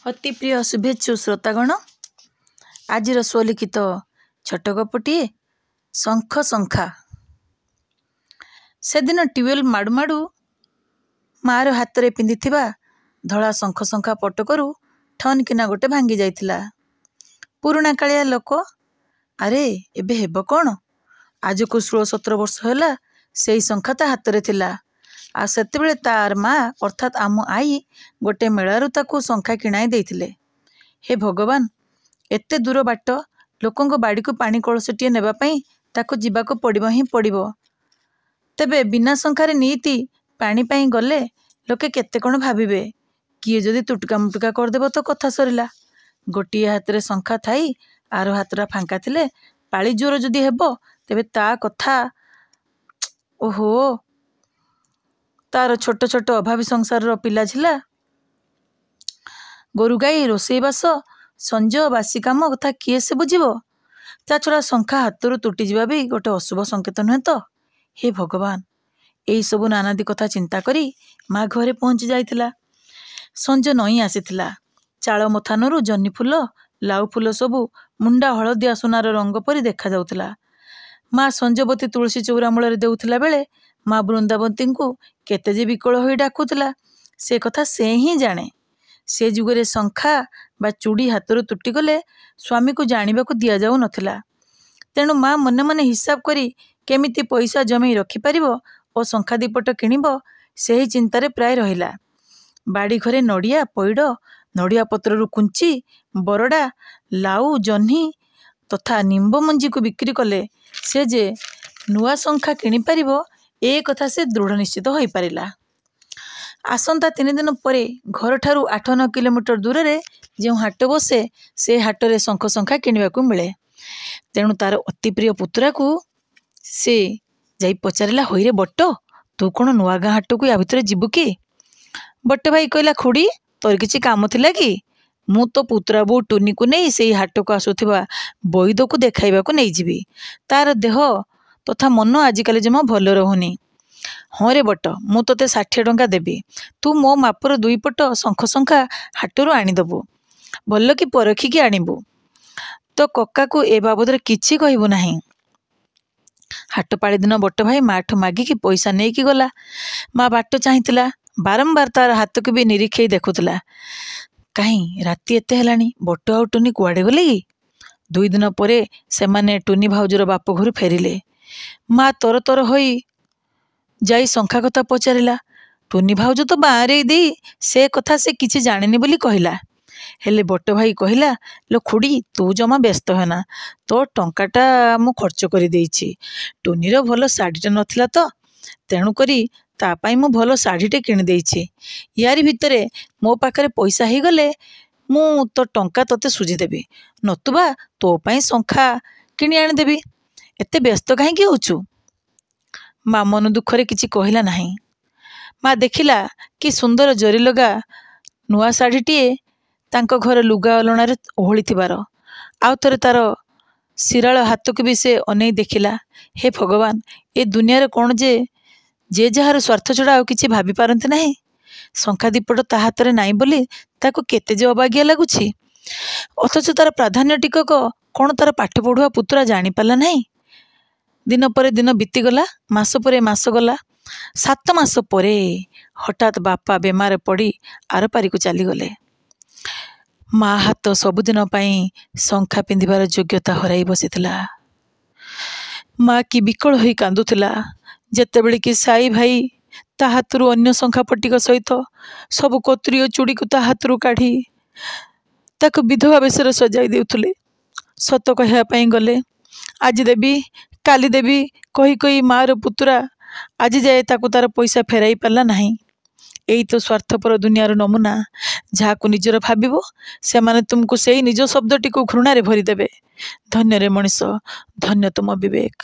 अति प्रिय शुभेच्छु श्रोतागण आज स्वलिखित छोट गपटे शंख शंखा। से दिन ट्यूबवेल माड़ू माड़ू मार हाथ में पिंधि धड़ा शंख शंखा पटकरू ठन किना गोटे भांगी जाइथिला। पुराणा कालिया लोक अरे एबे हेब कौन आज को 16-17 वर्ष होला से शंखा ता हाथ रे थिला। आ सेतेबेले तार माँ अर्थात आम आई गोटे मेलारू ताकू शंखा किणाई देइथिले। हे भगवान एते दूर बाट लोकंको बाड़ी को पानी कलसटीए नेबा पई ताकू जीवाको पड़िबो ही पड़िबो। तेबे बिना शंखारे नीति पानी पाई गले लोके केते कोन भाबिबे। किए जदि तुटका मुटका करदेबो तो कथा सरिला। गोटिए हाथ रे शंखा थाई आरो हाथरा फांका थिले पाली जोर जदि हेबो तेबे ता कथा ओहो तार छोट छोट अभावी संसार पिला झिला गोरु गाई रोषेईबास संज बासी काम कथा किए से बुझिबो। ता छड़ा शंखा हाथरू तुटी जीवा भी गोटे अशुभ संकेत नुहे तो। हे भगवान यही सबु नानादी कथा चिंता करी माँ घरे पहुंची जाइथिला। संज नई आसीथिला। चाଳ मथानरू जह्नी फूल लाउ फूल सबू मुंडा हलदिया सुनार रंग परी देखा जाउथिला। माँ संजवती तुलसी चौरा मूल देउथिला बेले माँ बृंदावती को केते जे विकल होई डाकुथिला से कथा से ही जाने। से जुगरे शंखा बा चूड़ी हाथरू तुटी गले स्वामी को जानिबाकू दिया जाउ नथिला। तेणु माँ मने मने हिसाब करी केमिति पैसा जमे रखी पारिबो और शंखा दीपट किणिबो सेही चिंतारे प्राय रहिला। बाड़ी घरे नड़िया पैड़ नड़िया पत्ररू कुंची बरडा लाउ जह्नी तथा निम्ब मंजी को बिक्री कले से जे नुआ शंखा किणी पारिबो ए कथा से दृढ़ निश्चित होई पारिला। आसंता 3 दिन परे घर ठारू 8-9 किलोमीटर दूर रे जो हाट बसे से हाट रे शंख शंखा किणवाकू मिले। तेणु तार अति प्रिय पुतरा को से जाई पचारिला होई रे बट्ट तू कौन नुआ गाँ हाट को या भितर जीवु कि? बट्ट भाई कहला खुड़ी तोर किछि काम थिला कि? मु तो पुतरा बो टुनी को नहीं से हाट को आसुथिबा बैद को देखाइबाकू नहीं जीवी। तार देह तथा मन आजिकाली जमा भल रहुनी। हाँ रे बट मु तोते 60 टंका देबी तू मो मापर 2 पट शंख शंखा हाटरू आनीदबु भल कि परखिकी आनिबु। तो कक्का को ए बाबद किछि कहबु नाही। हाट पाड़ी दिन बट भाई माठू मागिकी पैसा नहीं कि गला। माँ बाट चाहिथिला बारंबार तार हाथ को भी निरीक्षे देखुला। कहीं राति एते हेलानी बट आउ टुनी कुआडे गले कि? 2 दिन परे सेमाने टुनी भाउजर बाप घर फेरिले। माँ तर तर होई जाई शंखा कथा पचारिला। टुनी भाउज तो बारे दी से कथा से किछि जानेनी बोली कहला। हेले बट भाई कहला लो खुड़ी तू जमा व्यस्त होना तो टंकाटा मु खर्च करी देइछि। टुनीर भल शाढ़ीटे नथिला तो तेणु करी ता पाई मु भल शाढ़ीटे किनि देइछि। यारी भितरे मो पाखरे पैसा ही गले मु तो टंका तते सुझी देबी नतुबा तो पाई शंखा किनि आनी देबी। एते व्यस्त काहेकि होछु? माँ मन दुखरे किछि कहला नाही। माँ देखिला कि सुंदर जरी लगा नुआ शाढ़ीटीए तांको घर लुगा अलणारे ओहଳି थिबार आउ थरे तार शिराळ हाथ को भी से अनै देखिला। हे भगवान ए दुनिया रे कोन जे जहार स्वार्थ छड़ा आउ किछि भाबी पारंते नाही। शंखा दीपट ता हाथ रे नाही बोली ताको केते जे अबागिया लागुछि। अथच तार प्राधान्य टिकक कोन तार पाठ पढ़ुआ पुत्रा जानी पाला नाही। दिन पर दिन बीतीगला मास पर मास गला। 7 मास परे हठात बापा बेमार पड़ी आर पारी को चली गले। माँ हाथ सबुदिन पाई शंखा पिंधिबार योग्यता हराई बसिथिला। माँ की विकल होई कांदुथिला जेतेबेले कि साई भाई ता हाथरू अन्य शंखा पट्टिक सहित सब कतरी चूड़ी को ता हाथरू काढ़ी ताको विधवा बेशर सजाई देउथुले। सत कहया पाई गले आज देवी काली देवी कही कही मार पुतरा आज जाए ताकू तार पैसा फेराई पाला नहीं। यही तो स्वार्थपर दुनियार नमूना जहाँ निजर भाविबो से माने तुमको से निज शब्दटी को घृणारे भरीदेवे। धन्य रे मनीष धन्य तुम विवेक।